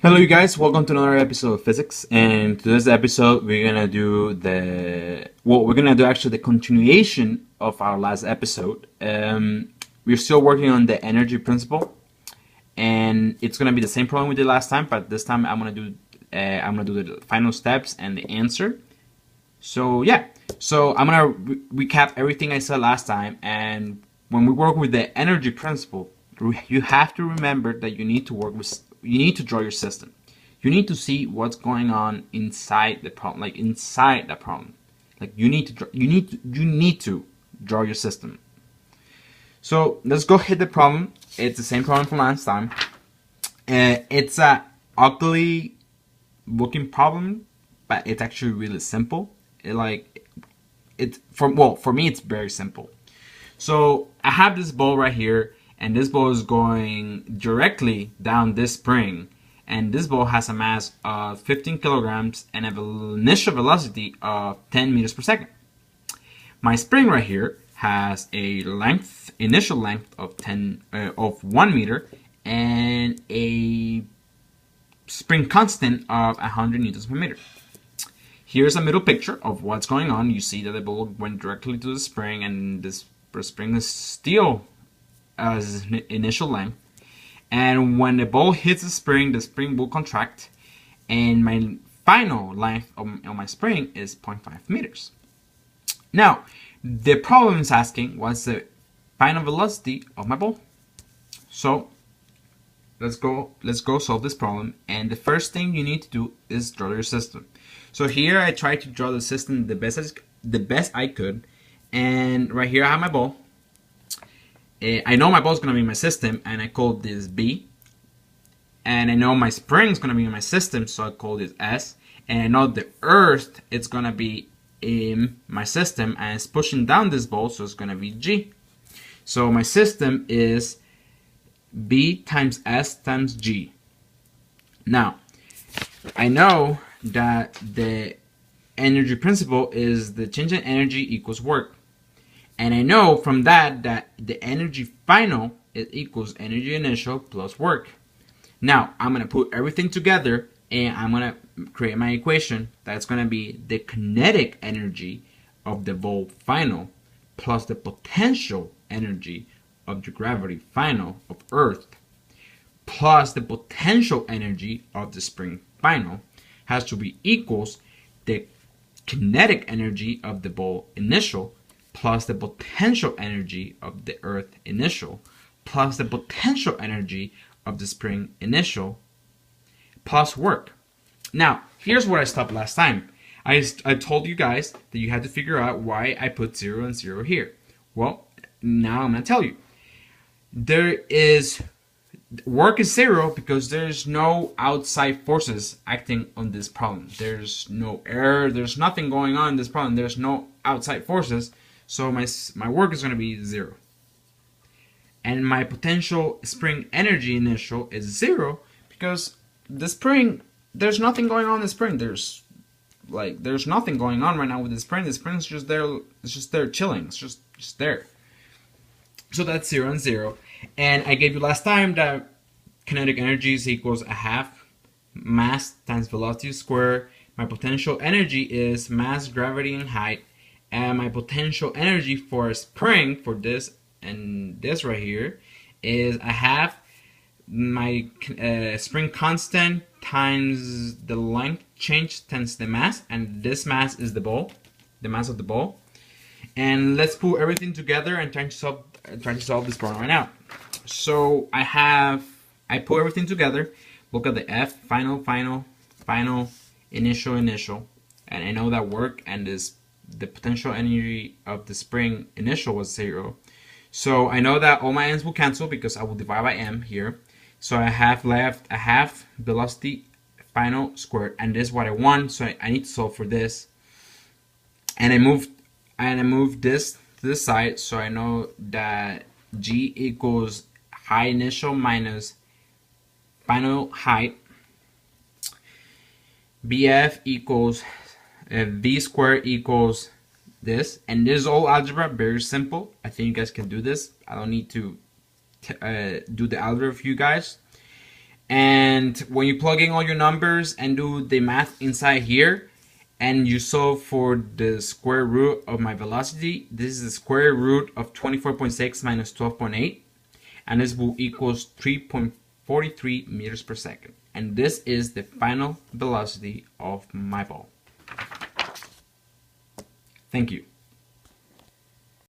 Hello, you guys. Welcome to another episode of physics. And today's episode, we're gonna do actually the continuation of our last episode. We're still working on the energy principle, and it's gonna be the same problem we did last time, but this time I'm gonna do the final steps and the answer. So yeah, I'm gonna recap everything I said last time. And when we work with the energy principle, you have to remember that you need to draw your system. You need to see what's going on inside the problem, like inside the problem. Like you need to draw your system. So let's go hit the problem. It's the same problem from last time. It's a ugly looking problem, but it's actually really simple. For me, it's very simple. So I have this ball right here, and this ball is going directly down this spring, and this ball has a mass of 15 kilograms and an initial velocity of 10 meters per second. My spring right here has a initial length of 1 meter and a spring constant of 100 newtons per meter. Here's a middle picture of what's going on. You see that the ball went directly to the spring, and this spring is still as initial length. And when the ball hits the spring will contract, and my final length of my spring is 0.5 meters. Now, the problem is asking what's the final velocity of my ball. So let's go solve this problem. And the first thing you need to do is draw your system. So here I tried to draw the system the best I could. And right here I have my ball. I know my ball is going to be in my system, and I call this B. And I know my spring is going to be in my system, so I call this S. And I know the earth is going to be in my system, and it's pushing down this ball, so it's going to be G. So my system is B times S times G. Now, I know that the energy principle is the change in energy equals work. And I know from that the energy final equals energy initial plus work. Now, I'm going to put everything together, and I'm going to create my equation. That's going to be the kinetic energy of the ball final plus the potential energy of the gravity final of Earth plus the potential energy of the spring final has to be equals the kinetic energy of the ball initial plus the potential energy of the earth initial plus the potential energy of the spring initial plus work. Now, here's where I stopped last time. I told you guys that you had to figure out why I put 0 and 0 here. Well, now I'm going to tell you. Work is 0 because there's no outside forces acting on this problem. There's no error. There's nothing going on in this problem. There's no outside forces. So my work is going to be 0. And my potential spring energy initial is 0 because the spring, there's nothing going on in the spring. There's nothing going on right now with the spring. The spring's just there. It's just there chilling. It's just there. So that's 0 and 0. And I gave you last time that kinetic energy is equals a half mass times velocity squared. My potential energy is mass, gravity, and height. And my potential energy for a spring, for this and this right here, is a half my spring constant times the length change times the mass. And this mass is the ball, the mass of the ball. And let's put everything together and try to solve this problem right now. So I put everything together. Look at the F, final, initial, and I know that work and the potential energy of the spring initial was 0. So I know that all my n's will cancel because I will divide by m here. So I have left a half velocity final squared, and this is what I want. So I need to solve for this, and I moved this to this side. So I know that G equals height initial minus final height. BF equals V squared equals this, and this is all algebra, very simple. I think you guys can do this. I don't need to do the algebra for you guys. And when you plug in all your numbers and do the math inside here, and you solve for the square root of my velocity, this is the square root of 24.6 minus 12.8, and this will equals 3.43 meters per second. And this is the final velocity of my ball. Thank you.